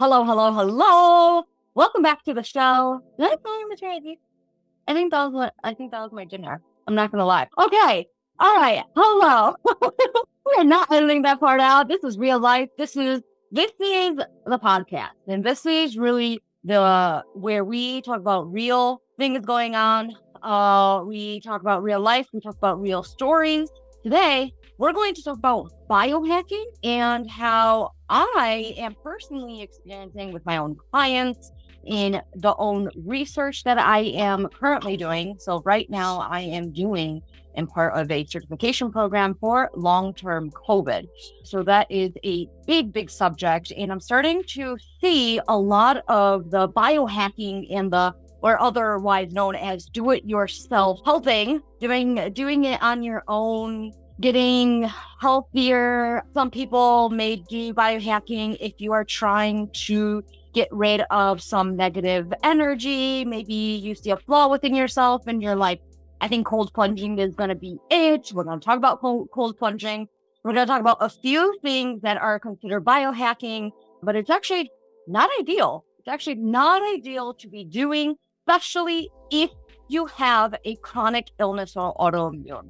Hello, hello, hello. Welcome back to the show. Did I call you maternity? I think that was my dinner. I'm not gonna lie. Okay. All right. Hello. We're not editing that part out. This is real life. This is the podcast. And this is really the where we talk about real things going on. We talk about real life, we talk about real stories. Today, we're going to talk about biohacking and how I am personally experiencing with my own clients in the own research that I am currently doing. So right now I am doing and part of a certification program for long-term COVID. So that is a big, big subject. And I'm starting to see a lot of the biohacking and or otherwise known as do-it-yourself helping, doing it on your own, getting healthier. Some people may do biohacking if you are trying to get rid of some negative energy. Maybe you see a flaw within yourself and you're like, I think cold plunging is going to be it. We're going to talk about cold plunging. We're going to talk about a few things that are considered biohacking, but it's actually not ideal. It's actually not ideal to be doing, especially if you have a chronic illness or autoimmune.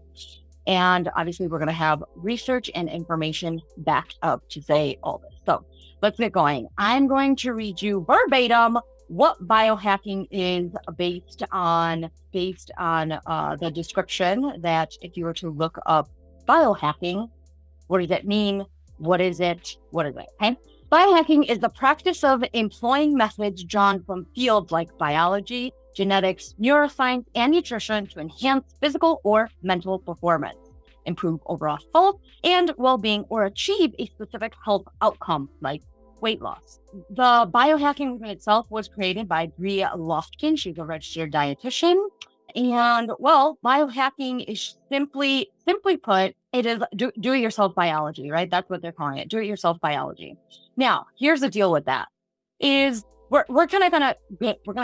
And obviously, we're going to have research and information backed up to say all this. So let's get going. I'm going to read you verbatim what biohacking is based on the description that if you were to look up biohacking, what does it mean? What is it? What is it? Okay. Biohacking is the practice of employing methods drawn from fields like biology, genetics, neuroscience, and nutrition to enhance physical or mental performance, improve overall health and well-being, or achieve a specific health outcome like weight loss. The biohacking movement itself was created by Bria Lofkin. She's a registered dietitian. And well, biohacking is simply put, it is do-it-yourself biology, right? That's what they're calling it, do-it-yourself biology. Now, here's the deal with that is we're gonna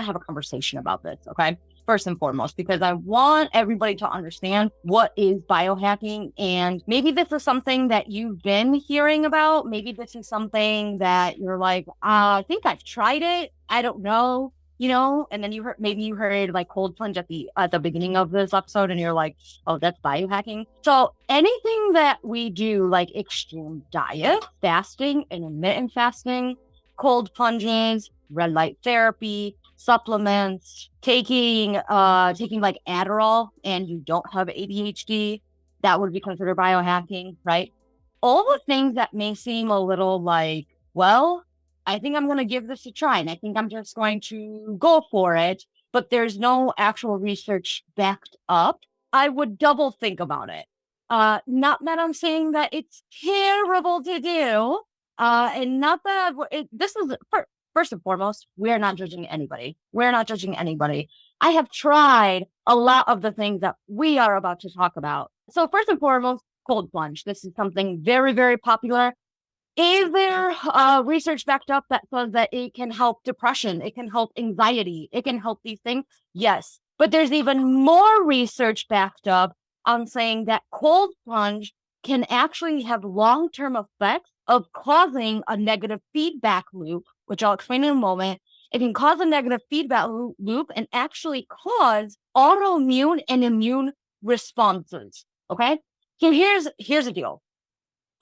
have a conversation about this, okay? First and foremost, because I want everybody to understand what is biohacking. And maybe this is something that you've been hearing about. Maybe this is something that you're like, I think I've tried it. I don't know, and then maybe you heard like cold plunge at the beginning of this episode and you're like, oh, that's biohacking. So anything that we do like extreme diet, fasting, intermittent fasting, cold plunges, red light therapy, supplements, taking like Adderall and you don't have ADHD, that would be considered biohacking, right? All the things that may seem a little like, well, I think I'm going to give this a try and I think I'm just going to go for it, but there's no actual research backed up, I would double think about it. Not that I'm saying that it's terrible to do, and not that this is first and foremost, we're not judging anybody. We're not judging anybody. I have tried a lot of the things that we are about to talk about. So first and foremost, cold plunge. This is something very, very popular. Is there research backed up that says that it can help depression? It can help anxiety. It can help these things? Yes. But there's even more research backed up on saying that cold plunge can actually have long-term effects of causing a negative feedback loop, which I'll explain in a moment. It can cause a negative feedback loop and actually cause autoimmune and immune responses. Okay. So here's the deal.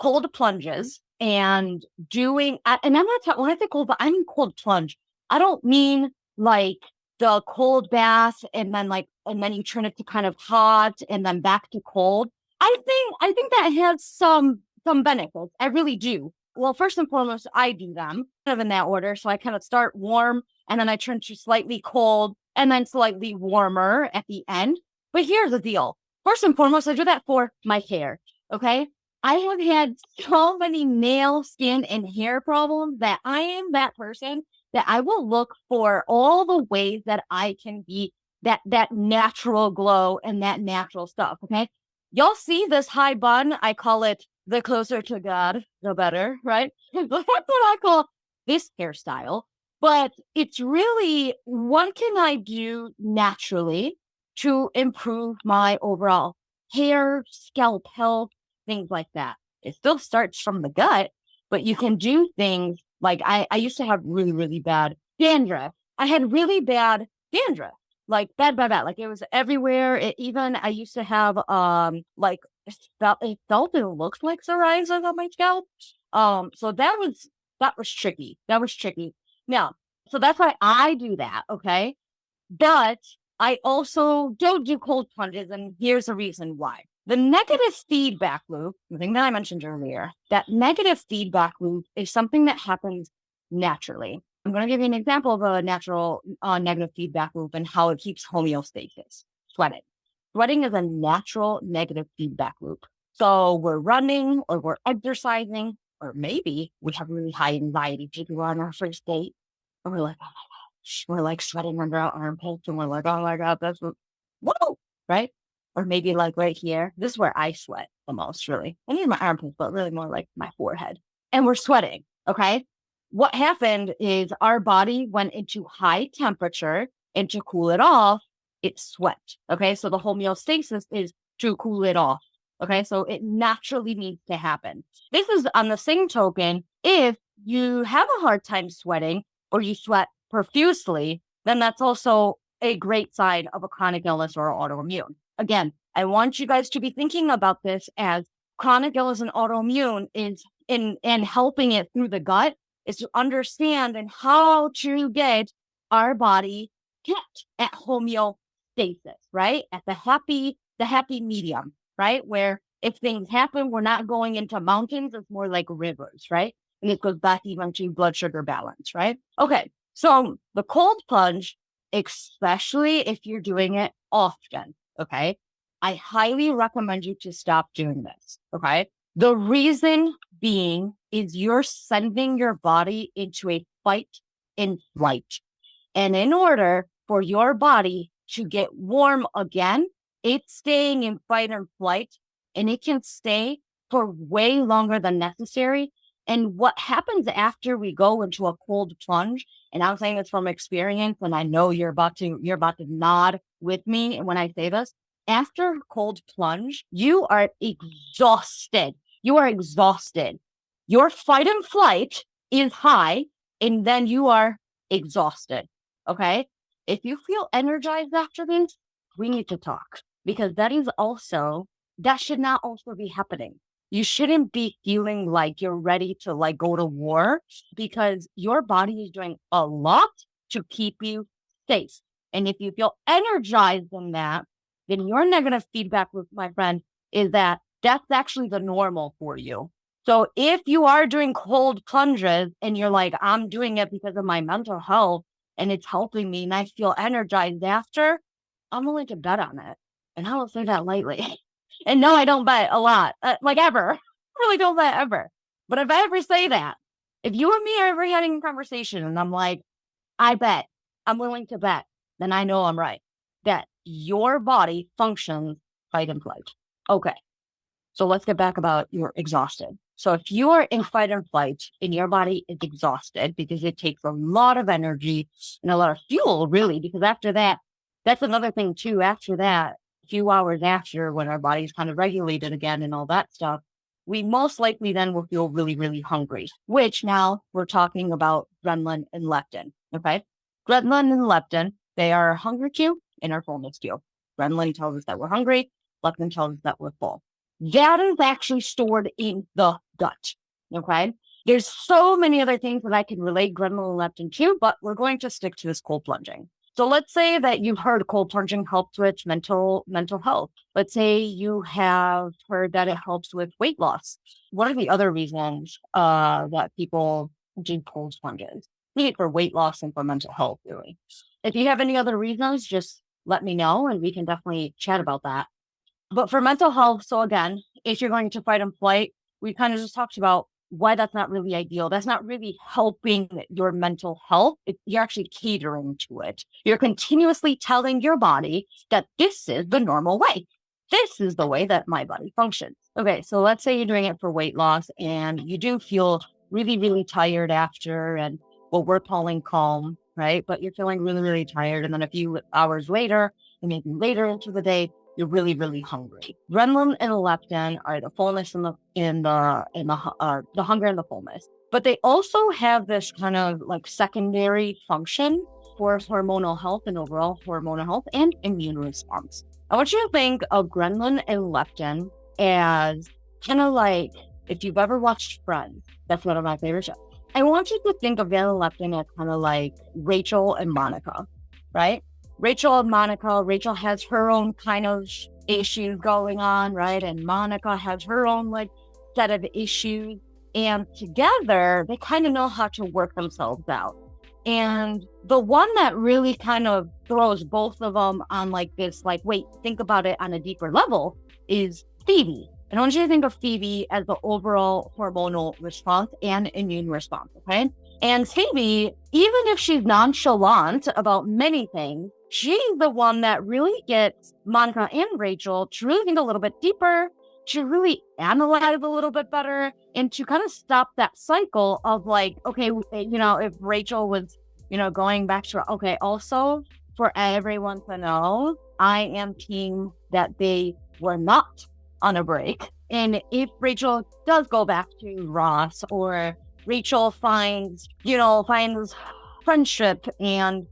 Cold plunges and and I'm not when I say cold, but I mean cold plunge. I don't mean like the cold bath and then you turn it to kind of hot and then back to cold. I think that has some benefits. I really do. Well, first and foremost, I do them kind of in that order. So I kind of start warm and then I turn to slightly cold and then slightly warmer at the end. But here's the deal. First and foremost, I do that for my hair. Okay. I have had so many nail, skin, and hair problems that I am that person that I will look for all the ways that I can be that natural glow and that natural stuff. Okay. Y'all see this high bun? I call it the closer to God, the better, right? That's what I call this hairstyle. But it's really, what can I do naturally to improve my overall hair, scalp health, things like that? It still starts from the gut, but you can do things Like I used to have really, really bad dandruff. I had really bad dandruff, like bad, bad, bad. Like it was everywhere. Even I used to have like it looks like psoriasis on my scalp. So that was tricky. That was tricky. Now, so that's why I do that. Okay. But I also don't do cold plunges, and here's the reason why. The negative feedback loop, the thing that I mentioned earlier, that negative feedback loop is something that happens naturally. I'm going to give you an example of a natural negative feedback loop and how it keeps homeostasis. Sweating. Sweating is a natural negative feedback loop. So we're running or we're exercising, or maybe we have really high anxiety people on our first date, and we're like, we're like sweating under our armpits and we're like, oh my God, whoa, right? Or maybe like right here. This is where I sweat the most, really. I need my armpits, but really more like my forehead. And we're sweating, okay? What happened is our body went into high temperature, and to cool it off, it sweat, okay? So the homeostasis is to cool it off, okay? So it naturally needs to happen. This is on the same token, if you have a hard time sweating or you sweat profusely, then that's also a great sign of a chronic illness or autoimmune. Again, I want you guys to be thinking about this as chronic illness and autoimmune is in helping it through the gut is to understand and how to get our body kept at homeostasis, right? At the happy medium, right? Where if things happen, we're not going into mountains, it's more like rivers, right? And it goes back even to blood sugar balance, right? Okay. So the cold plunge, especially if you're doing it often, okay, I highly recommend you to stop doing this, okay? The reason being is you're sending your body into a fight and flight. And in order for your body to get warm again, it's staying in fight and flight, and it can stay for way longer than necessary. And what happens after we go into a cold plunge, and I'm saying this from experience, and I know you're about to nod with me when I say this. After cold plunge, you are exhausted. You are exhausted. Your fight and flight is high, and then you are exhausted. Okay. If you feel energized after this, we need to talk, because that should not also be happening. You shouldn't be feeling like you're ready to like go to war, because your body is doing a lot to keep you safe. And if you feel energized in that, then your negative feedback loop, my friend, is that that's actually the normal for you. So if you are doing cold plunges and you're like, I'm doing it because of my mental health and it's helping me and I feel energized after, I'm willing to bet on it. And I don't say that lightly. And no, I don't bet a lot, like ever. I really don't bet ever. But if I ever say that, if you and me are ever having a conversation and I'm like, I bet, I'm willing to bet, then I know I'm right. That your body functions fight and flight. Okay. So let's get back about you're exhausted. So if you are in fight and flight and your body is exhausted because it takes a lot of energy and a lot of fuel, really, because after that, that's another thing too. After that, a few hours after, when our body's kind of regulated again and all that stuff, we most likely then will feel really, really hungry, which now we're talking about adrenaline and leptin. Okay. Adrenaline and leptin, they are our hunger cue and our fullness cue. Adrenaline tells us that we're hungry. Leptin tells us that we're full. That is actually stored in the gut. Okay. There's so many other things that I can relate adrenaline and leptin to, but we're going to stick to this cold plunging. So let's say that you've heard cold plunging helps with mental health. Let's say you have heard that it helps with weight loss. What are the other reasons that people do cold plunges? Need for weight loss and for mental health, really. If you have any other reasons, just let me know and we can definitely chat about that. But for mental health, so again, if you're going to fight and flight, we kind of just talked about why that's not really ideal. That's not really helping your mental health. You're actually catering to it. You're continuously telling your body that this is the normal way. This is the way that my body functions. Okay, so let's say you're doing it for weight loss and you do feel really, really tired after, and what we're calling calm, right? But you're feeling really, really tired. And then a few hours later, and maybe later into the day, you're really, really hungry. Adrenaline and leptin are the fullness and the hunger and the fullness. but they also have this kind of like secondary function for hormonal health and overall hormonal health and immune response. I want you to think of ghrelin and leptin as kind of like, if you've ever watched Friends, that's one of my favorite shows. I want you to think of ghrelin and leptin as kind of like Rachel and Monica, right? Rachel and Monica, Rachel has her own kind of issues going on, right? And Monica has her own like set of issues. And together, they kind of know how to work themselves out. And the one that really kind of throws both of them on like this, like, wait, think about it on a deeper level is Phoebe. And I want you to think of Phoebe as the overall hormonal response and immune response, okay? And Phoebe, even if she's nonchalant about many things, she's the one that really gets Monica and Rachel to really think a little bit deeper, to really analyze a little bit better, and to kind of stop that cycle of like, okay, if Rachel was, going back to, okay, also for everyone to know, I am team that they were not on a break. And if Rachel does go back to Ross, or Rachel finds friendship and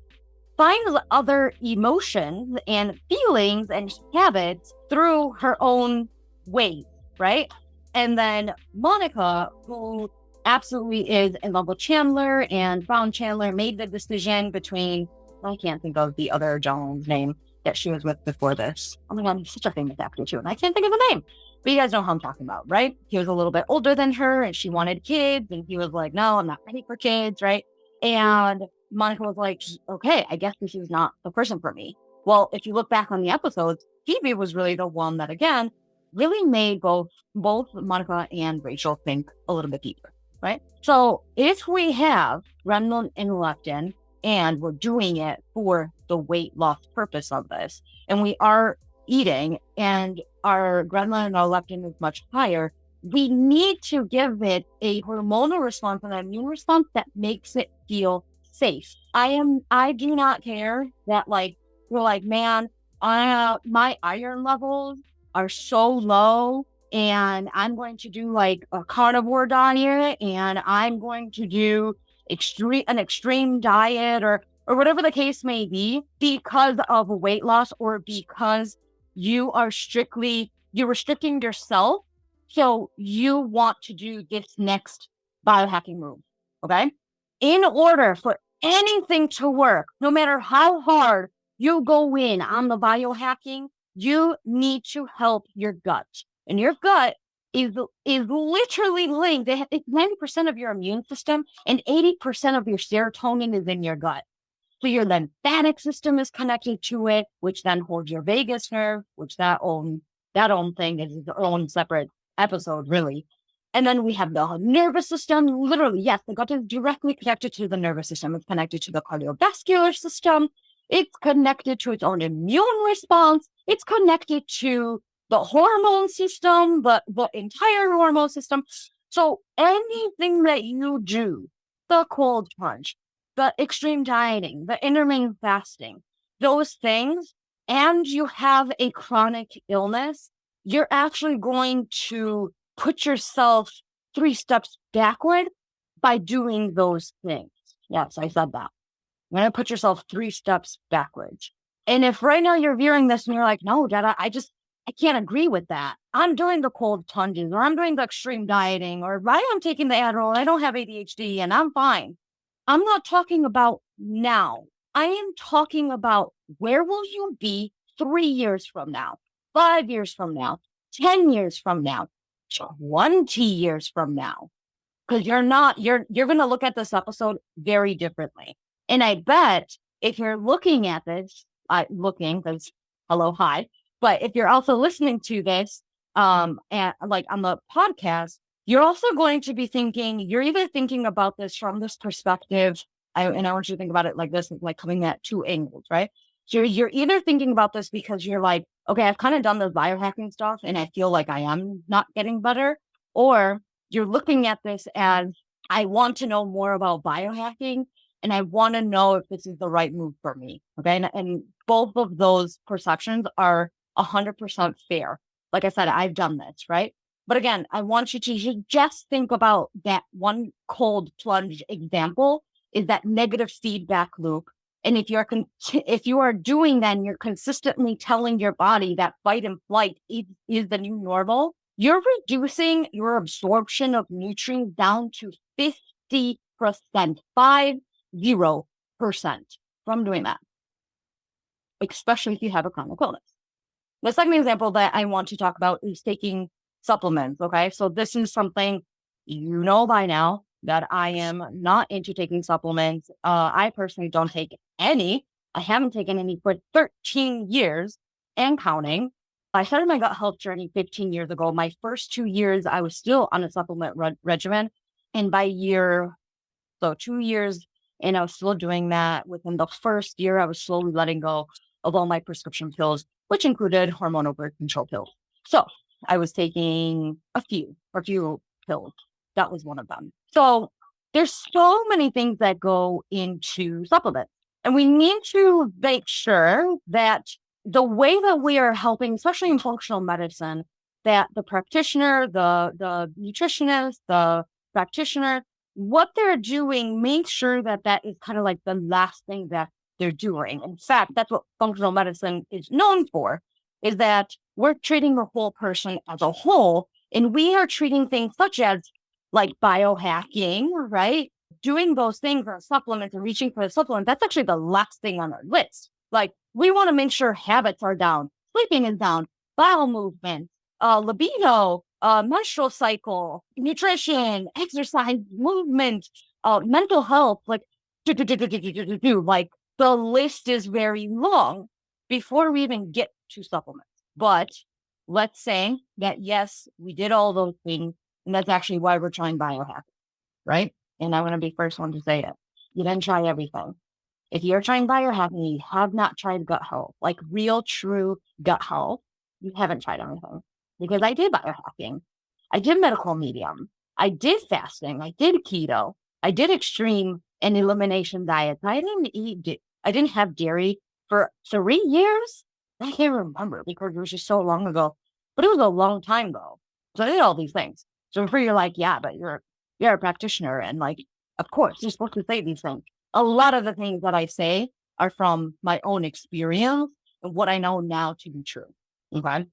finds other emotions and feelings and habits through her own ways, right? And then Monica, who absolutely is in love with Chandler and found Chandler, made the decision between, I can't think of the other gentleman's name that she was with before this. Oh my God, he's such a famous actor too, and I can't think of the name. But you guys know who I'm talking about, right? He was a little bit older than her and she wanted kids, and he was like, no, I'm not ready for kids, right? And Monica was like, okay, I guess this is not the person for me. Well, if you look back on the episodes, Phoebe was really the one that, again, really made both Monica and Rachel think a little bit deeper, right? So if we have ghrelin and leptin, and we're doing it for the weight loss purpose of this, and we are eating, and our ghrelin and our leptin is much higher, we need to give it a hormonal response and an immune response that makes it feel safe. I do not care that like, we're like, man, my iron levels are so low, and I'm going to do like a carnivore diet, and I'm going to do an extreme diet, or whatever the case may be, because of weight loss, or because you're restricting yourself, so you want to do this next biohacking move, okay? In order for anything to work, no matter how hard you go in on the biohacking, you need to help your gut. And your gut is literally linked. It's 90% of your immune system, and 80% of your serotonin is in your gut. So your lymphatic system is connected to it, which then holds your vagus nerve, which that own thing is its own separate episode, really. And then we have the nervous system. Literally, yes, the gut is directly connected to the nervous system. It's connected to the cardiovascular system. It's connected to its own immune response. It's connected to the hormone system, the entire hormone system. So anything that you do, the cold plunge, the extreme dieting, the intermittent fasting, those things, and you have a chronic illness, you're actually going to put yourself 3 steps backward by doing those things. Yes, I said that. You're going to put yourself 3 steps backwards. And if right now you're viewing this and you're like, no, Dad, I can't agree with that. I'm doing the cold plunges, or I'm doing the extreme dieting, or I'm taking the Adderall, and I don't have ADHD and I'm fine. I'm not talking about now. I am talking about where will you be 3 years from now, 5 years from now, 10 years from now, 20 years from now. Because you're going to look at this episode very differently. And I bet if you're looking at this, because hello, hi. But if you're also listening to this, and like on the podcast, you're also going to be thinking, you're either thinking about this from this perspective, and I want you to think about it like this, like coming at 2 angles, right? So you're either thinking about this because you're like, okay, I've kind of done the biohacking stuff and I feel like I am not getting better, or you're looking at this as, I want to know more about biohacking and I want to know if this is the right move for me. Okay. And both of those perceptions are 100% fair. Like I said, I've done this, right? But again, I want you to just think about that one cold plunge example is that negative feedback loop. And if you are doing that and you're consistently telling your body that fight and flight is the new normal, you're reducing your absorption of nutrients down to 50%, 50% from doing that, especially if you have a chronic illness. The second example that I want to talk about is taking supplements. Okay. So this is something you know by now that I am not into taking supplements. I personally don't take any. I haven't taken any for 13 years and counting. I started my gut health journey 15 years ago. My first 2 years, I was still on a supplement regimen. And by year, so 2 years, and I was still doing that. Within the first year, I was slowly letting go of all my prescription pills, which included hormonal birth control pills. So I was taking a few pills. That was one of them. So there's so many things that go into supplements. And we need to make sure that the way that we are helping, especially in functional medicine, that the practitioner, the nutritionist, the practitioner, what they're doing, make sure that that is kind of like the last thing that they're doing. In fact, that's what functional medicine is known for, is that we're treating the whole person as a whole, and we are treating things such as like biohacking, right? Doing those things or supplements and reaching for the supplement, that's actually the last thing on our list. Like, we want to make sure habits are down, sleeping is down, bowel movement, libido, menstrual cycle, nutrition, exercise, movement, mental health, like the list is very long before we even get to supplements. But let's say that yes, we did all those things, and that's actually why we're trying biohacking, right? And I'm going to be first one to say it. You didn't try everything. If you're trying biohacking, you have not tried gut health, like real, true gut health. You haven't tried anything, because I did biohacking. I did medical medium. I did fasting. I did keto. I did extreme and elimination diets. I didn't have dairy for 3 years. I can't remember because it was just so long ago, but it was a long time ago. So I did all these things. So before you're like, yeah, but you're a practitioner, and like, of course, you're supposed to say these things. A lot of the things that I say are from my own experience and what I know now to be true. Okay.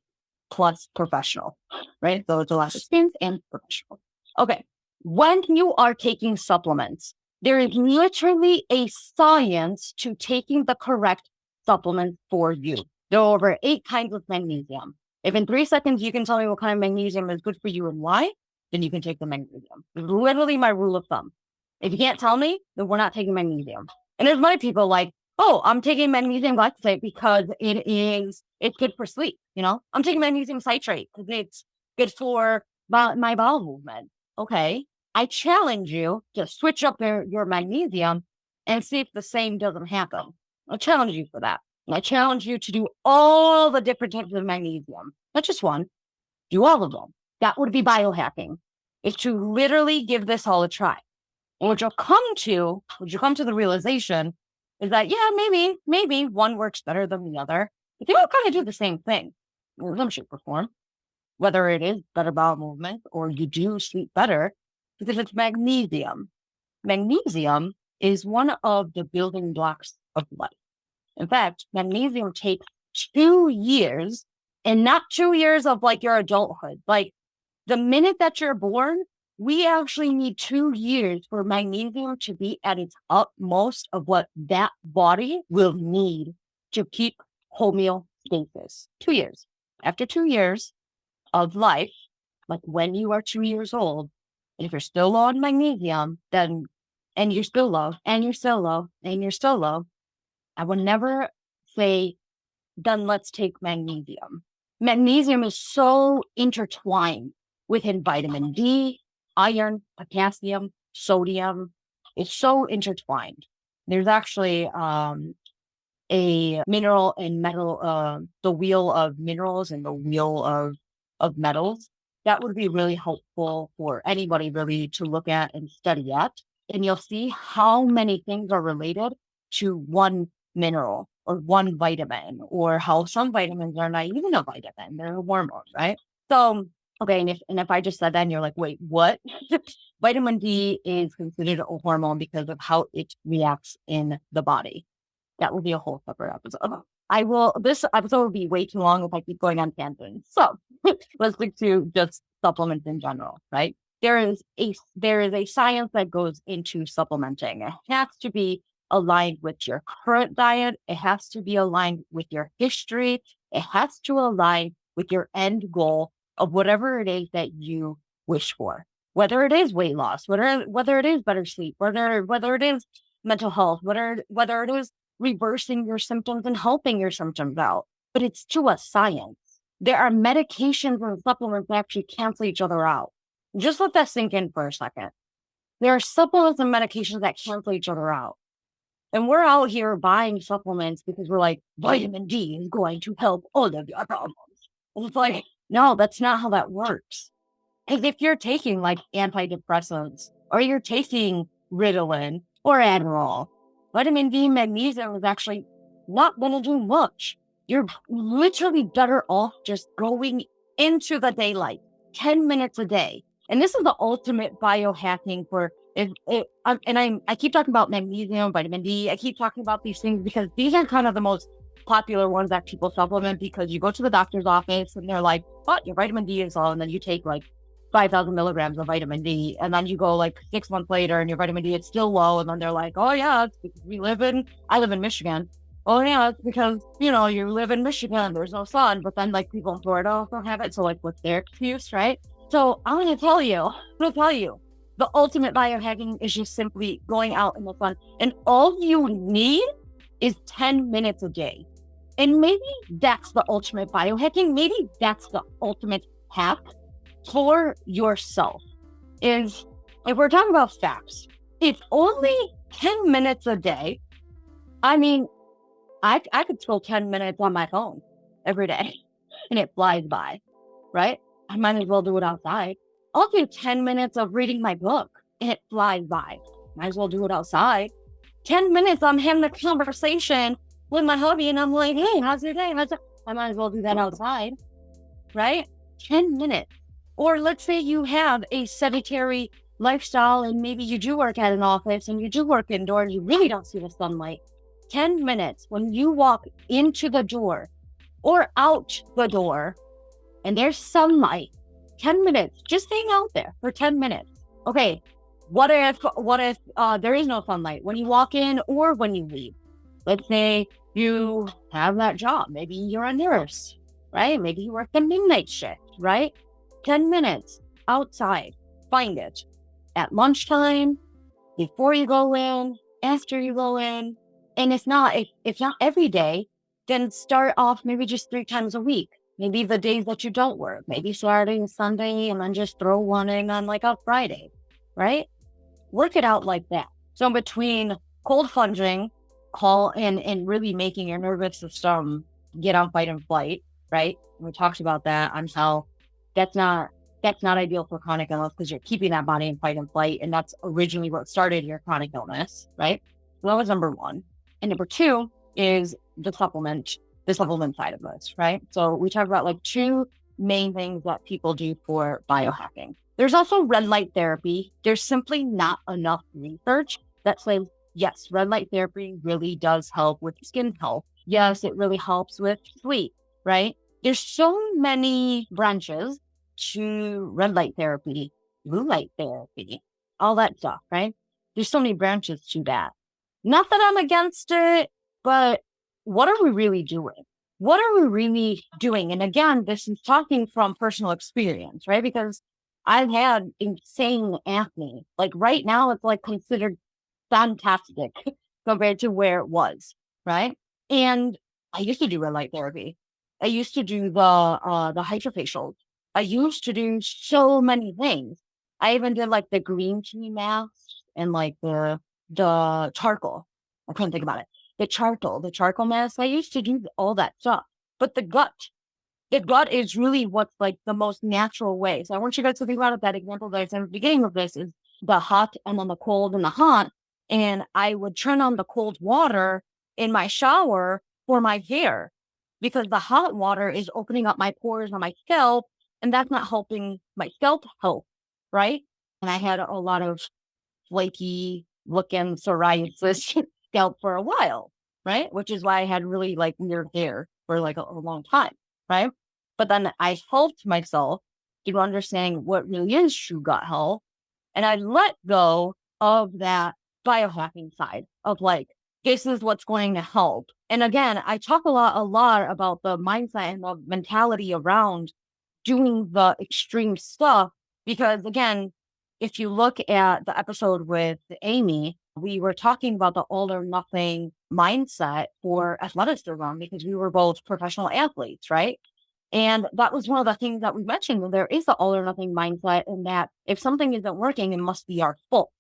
Plus professional, right? So it's a lot of experience and professional. Okay. When you are taking supplements, there is literally a science to taking the correct supplement for you. There are over 8 kinds of magnesium. If in 3 seconds you can tell me what kind of magnesium is good for you and why, then you can take the magnesium. It's literally my rule of thumb. If you can't tell me, then we're not taking magnesium. And there's many people like, oh, I'm taking magnesium glyphosate because it's good for sleep. I'm taking magnesium citrate because it's good for my bowel movement. Okay. I challenge you to switch up your magnesium and see if the same doesn't happen. I'll challenge you for that. And I challenge you to do all the different types of magnesium, not just one, do all of them. That would be biohacking, is to literally give this all a try. And what you'll come to the realization is that, yeah, maybe one works better than the other, but they all kind of do the same thing in some shape or form, whether it is better bowel movement or you do sleep better, because it's magnesium. Magnesium is one of the building blocks of life. In fact, magnesium takes 2 years, and not 2 years of like your adulthood. Like the minute that you're born, we actually need 2 years for magnesium to be at its utmost of what that body will need to keep homeostasis. 2 years. After 2 years of life, like when you are 2 years old, and if you're still low on magnesium, then, and you're still low, and you're still low, and you're still low, I would never say, then let's take magnesium. Magnesium is so intertwined within vitamin D, iron, potassium, sodium. It's so intertwined. There's actually a mineral and metal, the wheel of minerals and the wheel of metals. That would be really helpful for anybody really to look at and study at. And you'll see how many things are related to one mineral or one vitamin, or how some vitamins are not even a vitamin, they're a hormone, right? So Okay, and if I just said that and you're like, wait, what? Vitamin D is considered a hormone because of how it reacts in the body. That will be a whole separate episode. This episode will be way too long if I keep going on tangents. So let's stick to just supplements in general, right? There is a science that goes into supplementing. It has to be aligned with your current diet. It has to be aligned with your history. It has to align with your end goal of whatever it is that you wish for. Whether it is weight loss, whether it is better sleep, whether it is mental health, whether it is reversing your symptoms and helping your symptoms out. But it's to a science. There are medications and supplements that actually cancel each other out. Just let that sink in for a second. There are supplements and medications that cancel each other out. And we're out here buying supplements because we're like, vitamin D is going to help all of your problems. And it's like, no, that's not how that works. Because if you're taking like antidepressants or you're taking Ritalin or Adderall, vitamin D and magnesium is actually not going to do much. You're literally better off just going into the daylight, 10 minutes a day. And this is the ultimate biohacking for it. I keep talking about magnesium, vitamin D. I keep talking about these things because these are kind of the most popular ones that people supplement, because you go to the doctor's office and they're like, "But your vitamin D is low," and then you take like 5,000 milligrams of vitamin D, and then you go like 6 months later and your vitamin D is still low, and then they're like, "Oh yeah, it's because I live in Michigan. Oh yeah, it's because, you live in Michigan, there's no sun." But then like people in Florida also have it, so like what's their excuse, right? So I'm gonna tell you, the ultimate biohacking is just simply going out in the sun, and all you need is 10 minutes a day. And maybe that's the ultimate biohacking. Maybe that's the ultimate hack for yourself. Is if we're talking about facts, it's only 10 minutes a day. I mean, I could scroll 10 minutes on my phone every day and it flies by, right? I might as well do it outside. I'll do 10 minutes of reading my book and it flies by. Might as well do it outside. 10 minutes, I'm having a conversation with my hubby and I'm like, "Hey, how's your day?" I might as well do that outside, right? 10 minutes. Or let's say you have a sedentary lifestyle and maybe you do work at an office and you do work indoors and you really don't see the sunlight. 10 minutes when you walk into the door or out the door and there's sunlight, 10 minutes, just hang out there for 10 minutes. Okay, what if there is no sunlight when you walk in or when you leave? Let's say you have that job. Maybe you're a nurse, right? Maybe you work the midnight shift, right? 10 minutes outside, find it at lunchtime, before you go in, after you go in. And if not every day, then start off maybe just 3 times a week. Maybe the days that you don't work, maybe Saturday and Sunday, and then just throw one in on like a Friday, right? Work it out like that. So between cold plunging, and really making your nervous system get on fight and flight, right? We talked about that on how that's not ideal for chronic illness because you're keeping that body in fight and flight, and that's originally what started your chronic illness, right? So that was number one. And number two is the supplement side of this, right? So we talked about like 2 main things that people do for biohacking. There's also red light therapy. There's simply not enough research that says, yes, red light therapy really does help with skin health. Yes, it really helps with sleep, right? There's so many branches to red light therapy, blue light therapy, all that stuff, right? There's so many branches to that. Not that I'm against it, but what are we really doing? What are we really doing? And again, this is talking from personal experience, right? Because I've had insane acne. Like right now, it's like considered fantastic compared to where it was, right? And I used to do red light therapy. I used to do the hydrofacials. I used to do so many things. I even did like the green tea masks and like the charcoal. I couldn't think about it. The charcoal mask. I used to do all that stuff. But the gut is really what's like the most natural way. So I want you guys to think about it. That example that I said at the beginning of this is the hot and then the cold and the hot. And I would turn on the cold water in my shower for my hair because the hot water is opening up my pores on my scalp and that's not helping my scalp health, right? And I had a lot of flaky looking psoriasis scalp for a while, right? Which is why I had really like weird hair for like a long time, right? But then I helped myself to understanding what really is true gut health. And I let go of that biohacking side of like, this is what's going to help. And again, I talk a lot about the mindset and the mentality around doing the extreme stuff because again, if you look at the episode with Amy, we were talking about the all or nothing mindset for athleticism because we were both professional athletes, right? And that was one of the things that we mentioned when there is the all or nothing mindset, and that if something isn't working, it must be our fault.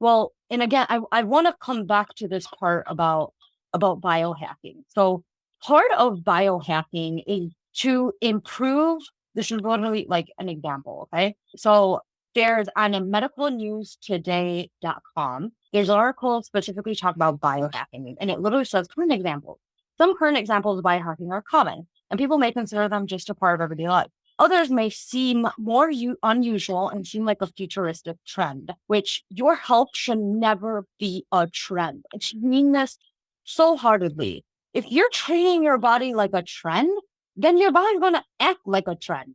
Well, and again, I want to come back to this part about biohacking. So part of biohacking is to improve. This is literally like an example. Okay. So there's on a medicalnewstoday.com, there's an article specifically talking about biohacking, and it literally says current examples. Some current examples of biohacking are common, and people may consider them just a part of everyday life. Others may seem more unusual and seem like a futuristic trend, which your health should never be a trend. I should mean this so heartedly. If you're treating your body like a trend, then your body's going to act like a trend.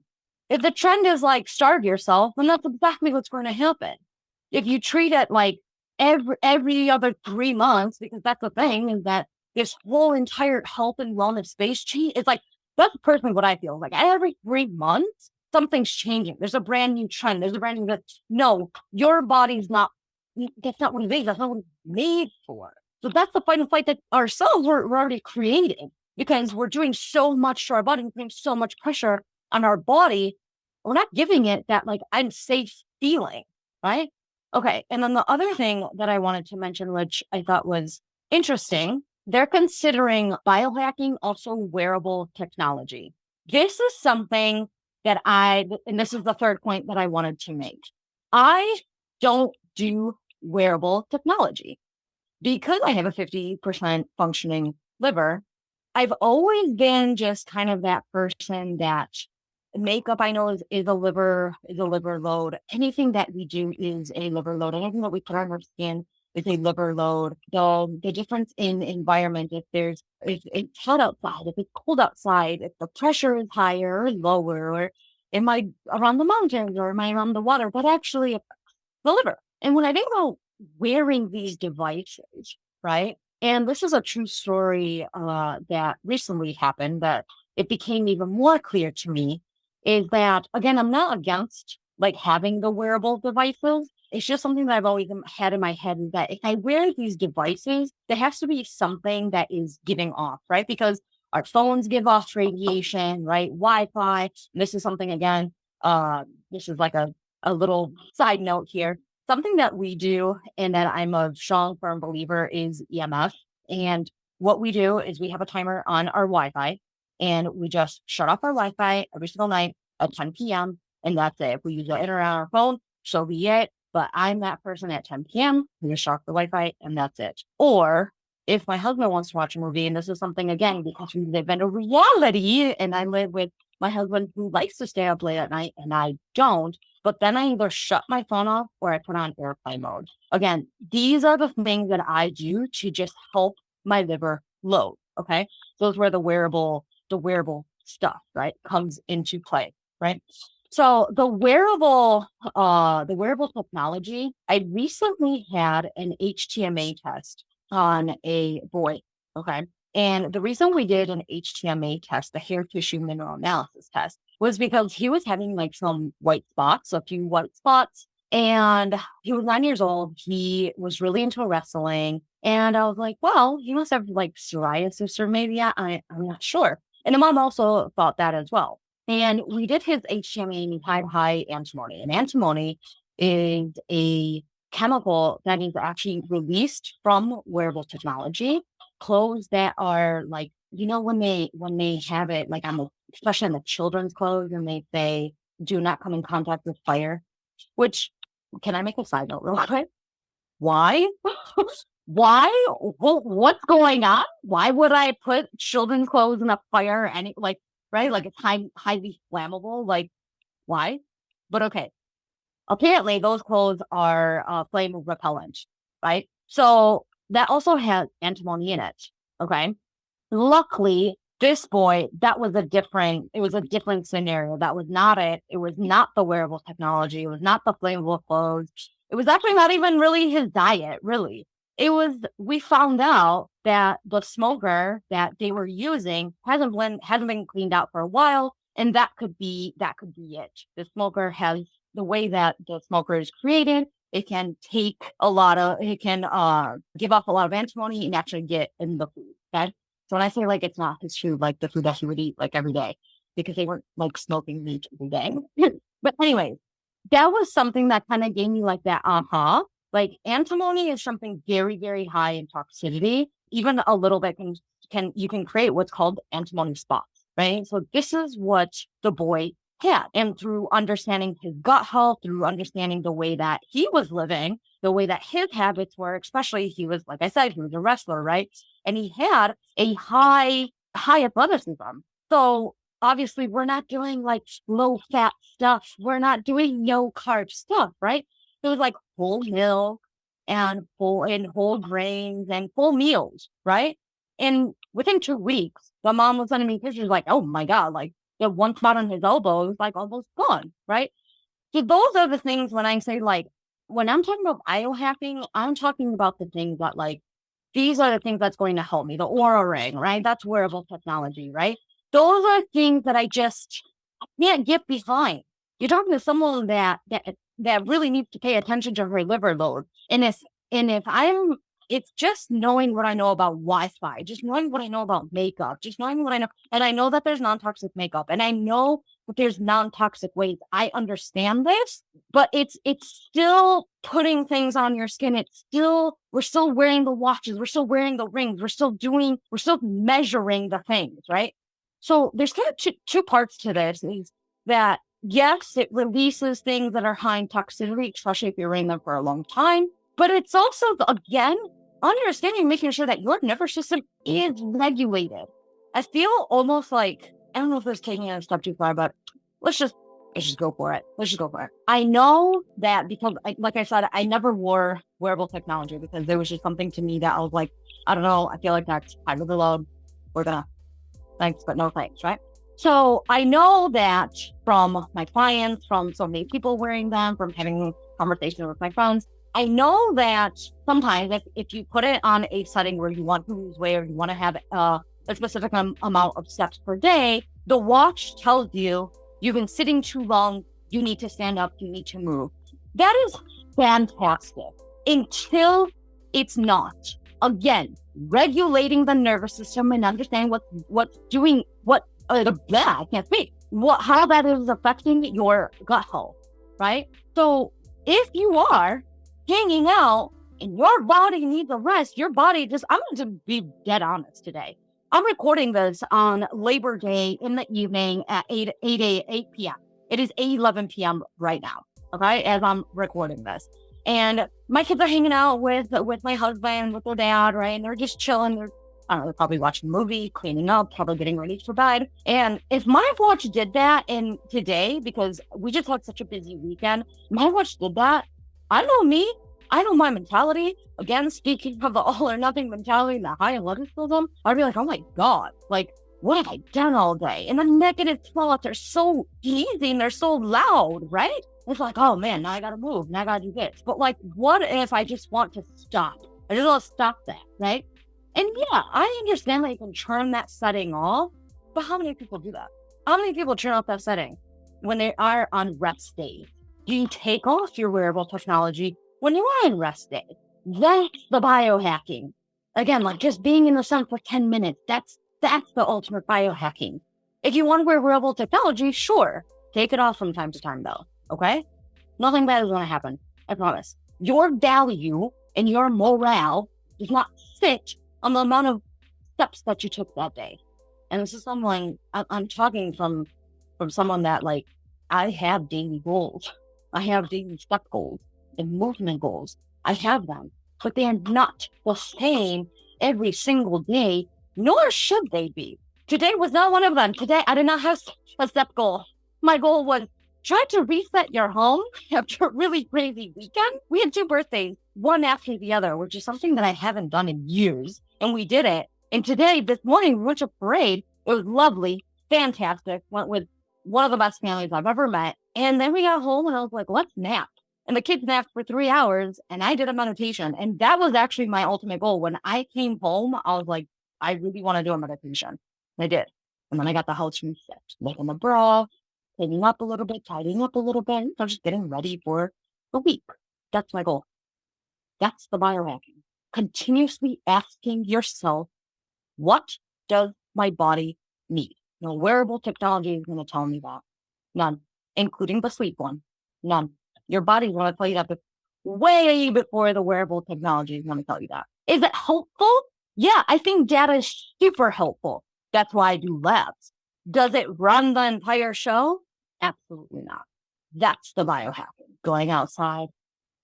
If the trend is like starve yourself, then that's exactly what's going to happen. If you treat it like every other 3 months, because that's the thing, is that this whole entire health and wellness space change, it's like that's personally what I feel like. Every 3 months, something's changing. There's a brand new trend. There's a brand new. No, your body's not. That's not what it is. That's not what it's made for. So that's the fight and flight that ourselves we're already creating because we're doing so much to our body, we're putting so much pressure on our body. We're not giving it that like unsafe feeling, right? Okay. And then the other thing that I wanted to mention, which I thought was interesting, they're considering biohacking also wearable technology. This is something that and this is the third point that I wanted to make. I don't do wearable technology because I have a 50% functioning liver. I've always been just kind of that person that makeup I know is a liver load. Anything that we do is a liver load. Anything that we put on our skin is a liver load. The difference in environment, if it's hot outside, if it's cold outside, if the pressure is higher or lower, or am I around the mountains or am I around the water, but actually the liver. And when I think about wearing these devices, right? And this is a true story that recently happened that it became even more clear to me is that, again, I'm not against like having the wearable devices. It's just something that I've always had in my head is that if I wear these devices, there has to be something that is giving off, right? Because our phones give off radiation, right? Wi-Fi. This is something, again, this is like a little side note here. Something that we do and that I'm a strong, firm believer is EMF. And what we do is we have a timer on our Wi-Fi and we just shut off our Wi-Fi every single night at 10 p.m. And that's it. If we use the internet on our phone, so be it. But I'm that person at 10 p.m. who just shut off the Wi-Fi and that's it. Or if my husband wants to watch a movie, and this is something, again, because we live in a reality and I live with my husband who likes to stay up late at night and I don't, but then I either shut my phone off or I put on airplane mode. Again, these are the things that I do to just help my liver load. Okay. Those where the wearable stuff, right, comes into play. Right. So the wearable technology, I recently had an HTMA test on a boy. Okay. And the reason we did an HTMA test, the hair tissue mineral analysis test, was because he was having like some white spots, a few white spots. And he was 9 years old. He was really into wrestling. And I was like, well, he must have like psoriasis or maybe I'm not sure. And the mom also thought that as well. And we did his HTMA and he had high antimony. And antimony is a chemical that is actually released from wearable technology. Clothes that are like, when they have it like on the, especially on the children's clothes, and they say do not come in contact with fire, which, can I make a side note real quick? Why? Why? What's going on? Why would I put children's clothes in a fire? Right? Like it's highly flammable. Like why, but okay. Apparently, those clothes are flame repellent, right? So that also has antimony in it. Okay. Luckily, this boy, it was a different scenario. That was not it. It was not the wearable technology. It was not the flammable clothes. It was actually not even really his diet, really. We found out that the smoker that they were using hasn't been cleaned out for a while. And that could be it. The smoker has the way that the smoker is created. It can give off a lot of antimony and actually get in the food. Okay. So when I say like it's not his food, like the food that he would eat like every day, because they weren't like smoking meat every day. But anyways, that was something that kind of gave me like that like antimony is something very, very high in toxicity. Even a little bit you can create what's called antimony spots, right? So this is what the boy had. And through understanding his gut health, through understanding the way that he was living, the way that his habits were, especially he was, like I said, he was a wrestler, right? And he had a high athleticism. So obviously we're not doing like low fat stuff. We're not doing no carb stuff, right? It was like whole milk and whole grains and full meals, right? And within 2 weeks, the mom was sending me pictures like, oh my God, like the one spot on his elbow was like almost gone, right? So those are the things when I say like, when I'm talking about biohacking, I'm talking about the things that like, these are the things that's going to help me. The Aura Ring, right? That's wearable technology, right? Those are things that I can't get behind. You're talking to someone that really needs to pay attention to her liver load. It's just knowing what I know about Wi-Fi, just knowing what I know about makeup, just knowing what I know. And I know that there's non-toxic makeup and I know that there's non-toxic ways. I understand this, but it's still putting things on your skin. We're still wearing the watches. We're still wearing the rings. We're still measuring the things, right? So there's kind of two parts to this is that yes, it releases things that are high in toxicity, especially if you're wearing them for a long time. But it's also, again, understanding, making sure that your nervous system is regulated. I feel almost like, I don't know if this is taking it a step too far, but let's just go for it. Let's just go for it. I know that because, like I said, I never wore wearable technology because there was just something to me that I was like, I don't know, I feel like that's high overload. We're gonna, thanks, but no thanks, right? So I know that from my clients, from so many people wearing them, from having conversations with my friends, I know that sometimes if you put it on a setting where you want to lose weight or you want to have a specific amount of steps per day, the watch tells you you've been sitting too long, you need to stand up, you need to move. That is fantastic until it's not. Again, regulating the nervous system and understanding I can't speak. How that is affecting your gut health, right? So if you are hanging out and your body needs a rest, I'm going to be dead honest today. I'm recording this on Labor Day in the evening at 8 p.m. It is 8:11 p.m. right now, okay, as I'm recording this. And my kids are hanging out with my husband, with their dad, right? And they're just chilling. They're probably watching a movie, cleaning up, probably getting ready for bed. And if my watch did that today, because we just had such a busy weekend, my watch did that, I know me. I know my mentality. Again, speaking of the all or nothing mentality, the high athleticism, I'd be like, oh my God, like, what have I done all day? And the negative thoughts are so easy and they're so loud, right? It's like, oh man, now I gotta move, now I gotta do this. But like, what if I just want to stop? I just want to stop that, right? And yeah, I understand that you can turn that setting off, but how many people do that? How many people turn off that setting when they are on rest days? Do you take off your wearable technology when you are in rest days? That's the biohacking. Again, like just being in the sun for 10 minutes, that's the ultimate biohacking. If you want to wear wearable technology, sure, take it off from time to time though, okay? Nothing bad is going to happen, I promise. Your value and your morale does not sit on the amount of steps that you took that day. And this is someone, I'm talking from someone that like, I have daily goals. I have daily step goals and movement goals. I have them, but they are not the same every single day, nor should they be. Today was not one of them. Today, I did not have a step goal. My goal was try to reset your home after a really crazy weekend. We had 2 birthdays, one after the other, which is something that I haven't done in years. And we did it. And today, this morning, we went to a parade. It was lovely, fantastic. Went with one of the best families I've ever met. And then we got home and I was like, let's nap. And the kids napped for 3 hours and I did a meditation. And that was actually my ultimate goal. When I came home, I was like, I really want to do a meditation. And I did. And then I got the house reset, making the bra, cleaning up a little bit, tidying up a little bit. I'm just getting ready for the week. That's my goal. That's the biohacking. Continuously asking yourself, what does my body need? No wearable technology is going to tell me that. None, including the sleep one. None. Your body's going to tell you that way before the wearable technology is going to tell you that. Is it helpful? Yeah, I think data is super helpful. That's why I do labs. Does it run the entire show? Absolutely not. That's the biohacking. Going outside,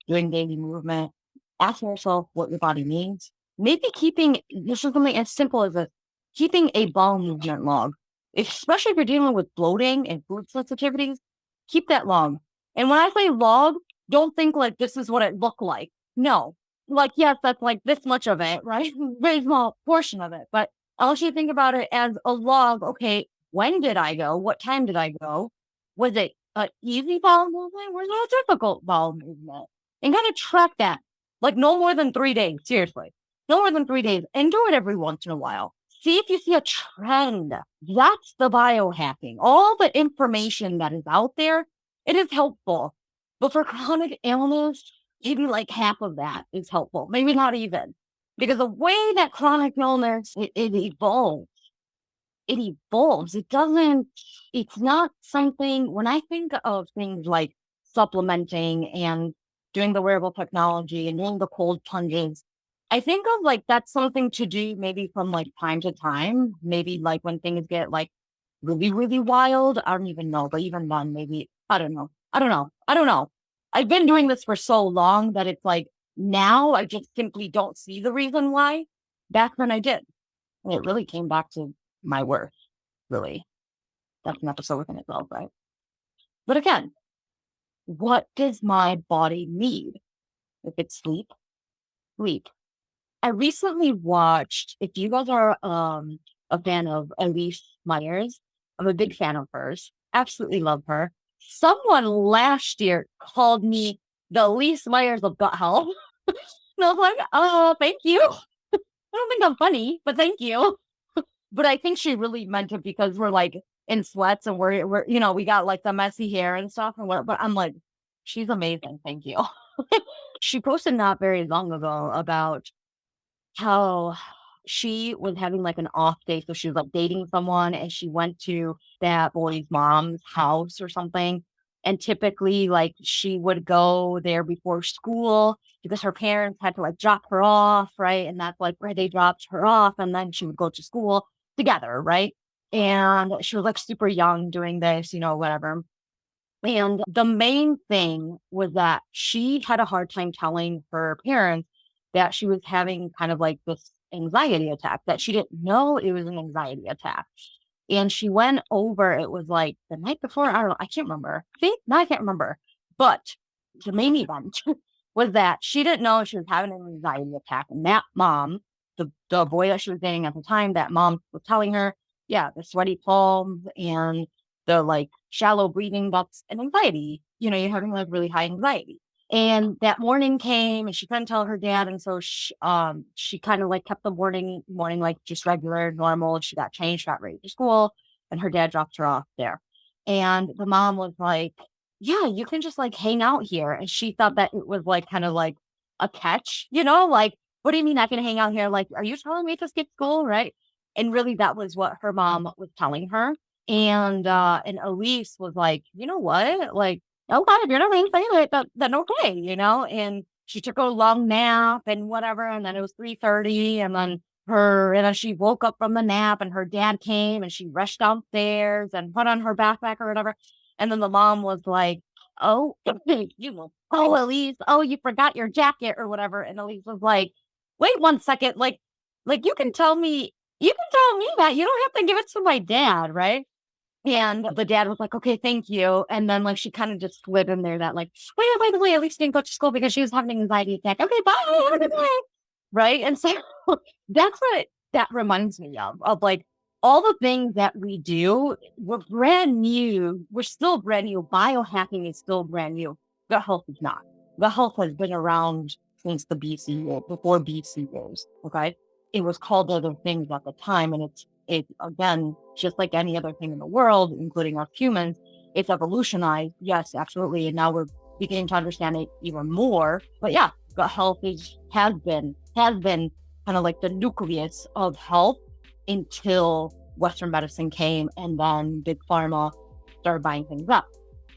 doing daily movement, asking yourself what your body needs. Maybe keeping, this is something as simple as keeping a bowel movement log. Especially if you're dealing with bloating and food sensitivities, keep that log. And when I say log, don't think like this is what it looked like. No. Like, yes, that's like this much of it, right? Very small portion of it. But I want you to think about it as a log. Okay, when did I go? What time did I go? Was it an easy bowel movement? Was it a difficult bowel movement? And kind of track that. Like no more than 3 days, seriously. No more than 3 days. And do it every once in a while. See if you see a trend. That's the biohacking. All the information that is out there, it is helpful. But for chronic illness, maybe like half of that is helpful. Maybe not even. Because the way that chronic illness, it evolves. It evolves. It's not something, when I think of things like supplementing and doing the wearable technology and doing the cold plunges, I think of like that's something to do maybe from like time to time, maybe like when things get like really, really wild. I don't even know, but even then, maybe, I don't know. I don't know. I don't know. I've been doing this for so long that it's like now I just simply don't see the reason why. Back then I did. And it really came back to my worth, really. That's an episode within itself, right? But again, what does my body need? If it's sleep, sleep. I recently watched, if you guys are a fan of Elise Myers, I'm a big fan of hers. Absolutely love her. Someone last year called me the Elise Myers of gut health. And I was like, thank you. I don't think I'm funny, but thank you. But I think she really meant it because we're like in sweats and we're we got like the messy hair and stuff and what, but I'm like, she's amazing. Thank you. She posted not very long ago about how she was having like an off day. So she was like dating someone and she went to that boy's mom's house or something. And typically, like, she would go there before school because her parents had to like drop her off, right? And that's like where they dropped her off. And then she would go to school together, right? And she was like super young doing this, whatever. And the main thing was that she had a hard time telling her parents that she was having kind of like this anxiety attack, that she didn't know it was an anxiety attack. And she went over, it was like the night before, I don't know, I can't remember. See, now I can't remember. But the main event was that she didn't know she was having an anxiety attack. And that mom, the boy that she was dating at the time, that mom was telling her, yeah, the sweaty palms and the like shallow breathing, that's an anxiety. You're having like really high anxiety. And that morning came and she couldn't tell her dad. And so she kind of like kept the morning like just regular, normal. She got changed, got ready for school, and her dad dropped her off there. And the mom was like, yeah, you can just like hang out here. And she thought that it was like kind of like a catch, like, what do you mean I can hang out here? Like, are you telling me to skip school? Right. And really that was what her mom was telling her. And Elise was like, you know what? Like, okay, if you're not being saying it, then okay, and she took a long nap and whatever, and then it was 3:30, and then she woke up from the nap and her dad came and she rushed downstairs and put on her backpack or whatever. And then the mom was like, oh, Elise, oh, you forgot your jacket or whatever. And Elise was like, wait 1 second, like you can tell me that. You don't have to give it to my dad, right? And the dad was like, okay, thank you. And then like she kind of just slid in there that like, wait, by the way, at least didn't go to school because she was having an anxiety attack. Okay, bye. Have a good day. Right. And so that's what that reminds me of like all the things that we do. We're brand new. We're still brand new. Biohacking is still brand new. Gut health is not. Gut health has been around since the BC years, before BC years. Okay. It was called other things at the time. And it again, just like any other thing in the world, including us humans, it's evolutionized. Yes, absolutely. And now we're beginning to understand it even more. But yeah, gut health has been kind of like the nucleus of health until Western medicine came and then big pharma started buying things up.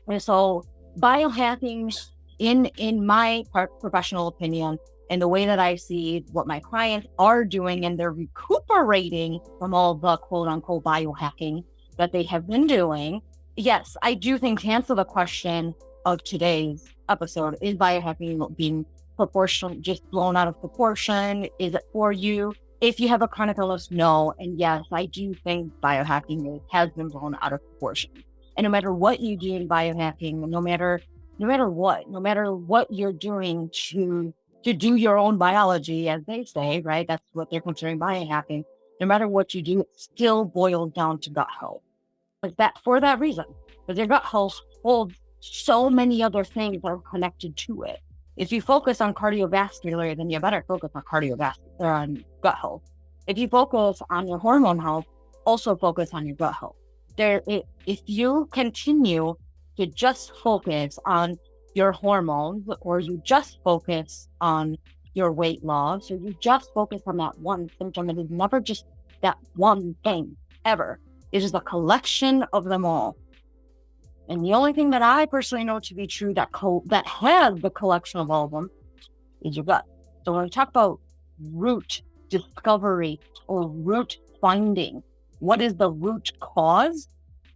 And so biohacking, in my professional opinion, and the way that I see what my clients are doing, and they're recuperating from all the quote unquote biohacking that they have been doing. Yes, I do think to answer the question of today's episode, is biohacking being proportional, just blown out of proportion? Is it for you? If you have a chronic illness, no. And yes, I do think biohacking has been blown out of proportion. And no matter what you do in biohacking, no matter what you're doing to do your own biology, as they say, right? That's what they're considering biohacking. No matter what you do, it still boils down to gut health. Like that, for that reason, because your gut health holds so many other things that are connected to it. If you focus on cardiovascular, then you better focus on on gut health. If you focus on your hormone health, also focus on your gut health. If you continue to just focus on your hormones, or you just focus on your weight loss, or you just focus on that one symptom, it is never just that one thing, ever. It is a collection of them all. And the only thing that I personally know to be true that has the collection of all of them is your gut. So when we talk about root discovery or root finding, what is the root cause?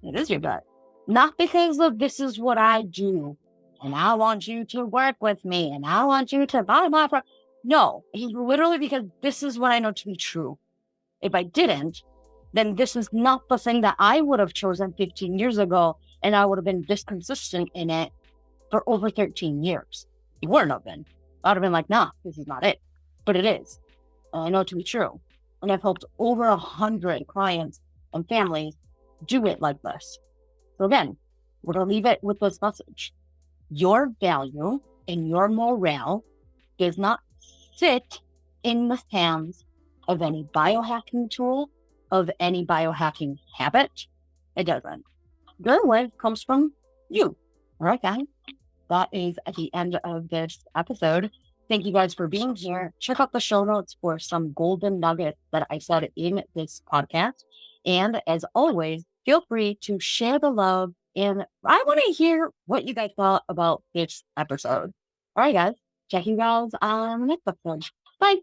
It is your gut. Not because of this is what I do, and I want you to work with me, and I want you to buy my product. No, it's literally because this is what I know to be true. If I didn't, then this is not the thing that I would have chosen 15 years ago, and I would have been this consistent in it for over 13 years. It wouldn't have been. I would have been like, nah, this is not it. But it is. And I know it to be true. And I've helped over 100 clients and families do it like this. So again, we're going to leave it with this message. Your value and your morale does not sit in the hands of any biohacking tool, of any biohacking habit. It doesn't. Your life comes from you. All right, guys. That is at the end of this episode. Thank you guys for being here. Check out the show notes for some golden nuggets that I said in this podcast. And as always, feel free to share the love. And I want to hear what you guys thought about this episode. All right, guys. Check you guys on the next episode. Bye.